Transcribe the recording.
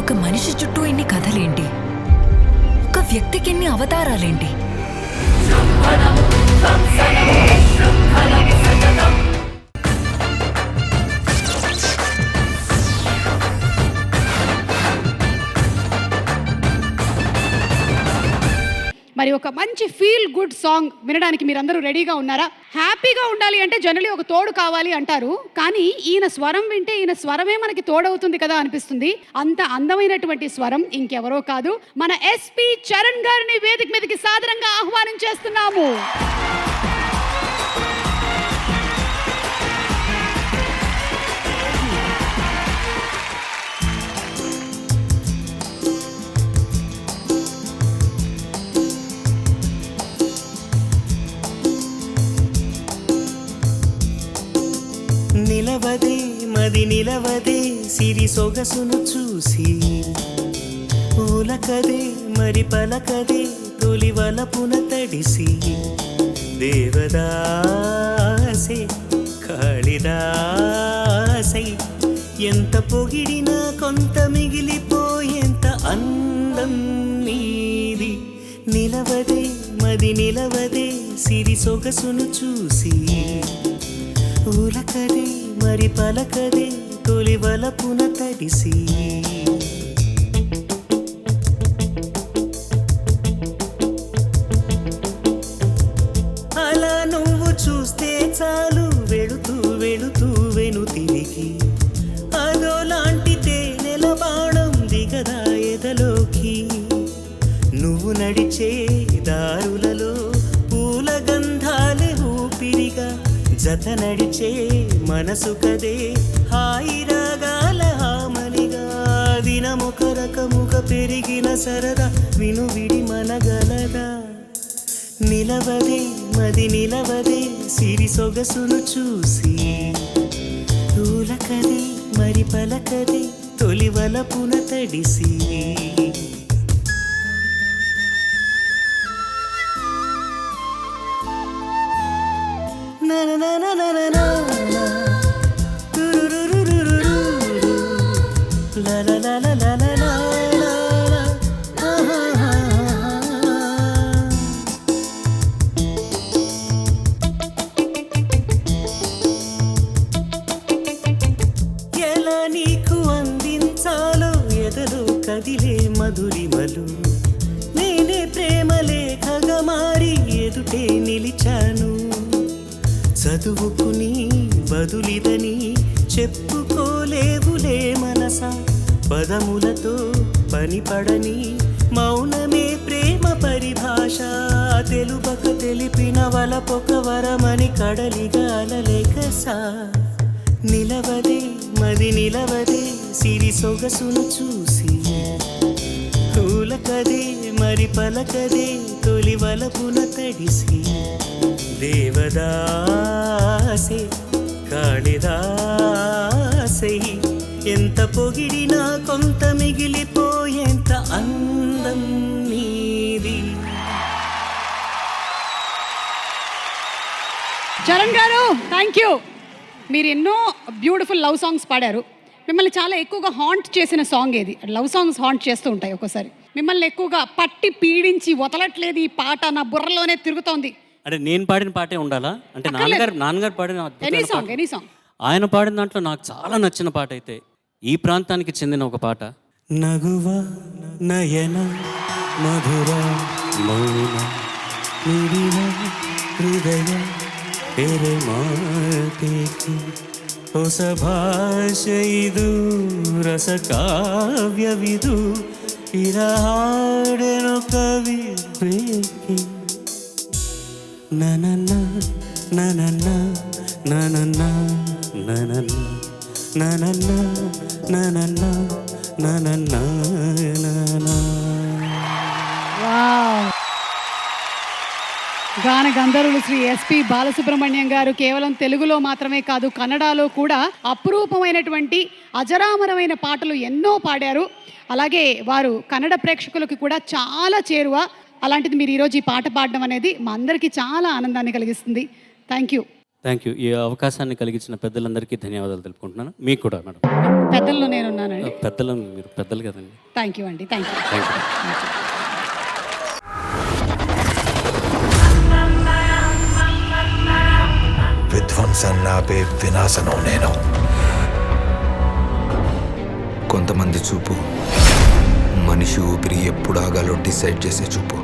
ఒక మనిషి చుట్టూ ఎన్ని కథలేంటి, ఒక వ్యక్తికి ఎన్ని అవతారాలేంటి. మరి ఒక మంచి ఫీల్ గుడ్ సాంగ్ వినడానికి మీరందరూ రెడీగా ఉన్నారా? హ్యాపీగా ఉండాలి అంటే జనరలీ ఒక తోడు కావాలి అంటారు, కానీ ఈయన స్వరం వింటే ఈయన స్వరమే మనకి తోడవుతుంది కదా అనిపిస్తుంది. అంత అందమైనటువంటి స్వరం ఇంకెవరో కాదు, మన ఎస్పీ చరణ్ గారిని వేదిక మీదకి సాదరంగా ఆహ్వానం చేస్తున్నాము. నిలవదే మది నిలవదే సిరి సొగసును చూసి, ఊలకదే మరి పలకదే తొలి వలపున తడిసి, దేవదాసే కాళిదాసై ఎంత పొగిడినా కొంత మిగిలిపోయేంత అందం నీది. నిలవదే మది నిలవదే సిరి సొగసును చూసి, ఊలకదే మరి పలకదే తొలి వలపున తడిసి, అలా నువ్వు చూస్తే చాలు వెళుతూ వెళుతూ వెను తిరిగి, అదో లాంటి తేనెల బాణం దిగదా ఎదలోకి. నువ్వు నడిచే దారులలో పూల గంధాలే ఊపిరిగా, జత నడిచే మనసు కదే హాయి రాగాల హామనిగా. దినమొక రకముగా పెరిగిన సరదా విను విడి మనగలదా. నిలవదే మది నిలవదే సిరి సొగసును చూసి, ఊలకదే మరి పలకదే తొలి వలపున తడిసి. ఎలా నీకు అందించాలో ఎదలో కదిలే మధురిమలు, నేనే ప్రేమ లేఖగా మారి ఎదుటే నిలిచాను. చదువుకుని బదులిదని చెప్పుకోలేవులే మనసా, పదములతో పనిపడని మౌనమే ప్రేమ పరిభాష. తెలుపక తెలిపిన వలపొక వరమని కడలిగా అలలేకసా. నిలవదే మది నిలవదే సిరి సొగసును చూసి, ఊలకదే మరి పలకదే తొలి వలపున తడిసి, దేవదాసే కాళిదాసై ఎంత పొగిడినా కొంత మిగిలిపోయేంత అందం నీది. చరణ్ గారు థ్యాంక్ యూ. మీరు ఎన్నో బ్యూటిఫుల్ లవ్ సాంగ్స్ పాడారు. మిమ్మల్ని చాలా ఎక్కువగా హాంట్ చేసిన సాంగ్ ఏది? లవ్ సాంగ్స్ హాంట్ చేస్తూ ఉంటాయి ఒక్కోసారి. మిమ్మల్ని ఎక్కువగా పట్టి పీడించి వదలట్లేదు ఈ పాట, నా బుర్రలోనే తిరుగుతోంది అంటే నేను పాడిన పాటే ఉండాలా? అంటే నాన్నగారు పాడిన ఎనీ సాంగ్ ఆయన పాడిన దాంట్లో నాకు చాలా నచ్చిన పాట అయితే ఈ ప్రాంతానికి చెందిన ఒక పాట. నగువ నయన మధుర మౌన నిడివ హృదయ తెರೆ ಮಾತೇಕಿ ಹೊಸ ಭಾಷೆ ಇದು ರಸ ಕಾವ್ಯವಿದು ಇರ ಹಾಡೆನು ಕವಿ ಬೇಕಿ. ನನನ ನನನ ನನನ ನನನ ನನನ ನನನ ನನನ ನನ. గాన గంధర్వులు శ్రీ ఎస్పి బాలసుబ్రహ్మణ్యం గారు కేవలం తెలుగులో మాత్రమే కాదు, కన్నడలో కూడా అపురూపమైనటువంటి అజరామరమైన పాటలు ఎన్నో పాడారు. అలాగే వారు కన్నడ ప్రేక్షకులకు కూడా చాలా చేరువ. అలాంటిది మీరు ఈరోజు ఈ పాట పాడడం అనేది మా అందరికీ చాలా ఆనందాన్ని కలిగిస్తుంది. Thank you. ఈ అవకాశాన్ని కలిగించిన పెద్దలందరికీ ధన్యవాదాలు తెలుపుకుంటున్నాను. మీకు కూడా మేడం. పెద్దల్లో నేనున్నానండి. పెద్దలు మీరు పెద్దలు కదండి. థ్యాంక్ యూ అండి, థ్యాంక్ యూ. Thank you. విధ్వంసం నాపే వినాశనం నేను. కొంతమంది చూపు మనిషి ఊపిరి ఎప్పుడు ఆగాలో డిసైడ్ చేసే చూపు.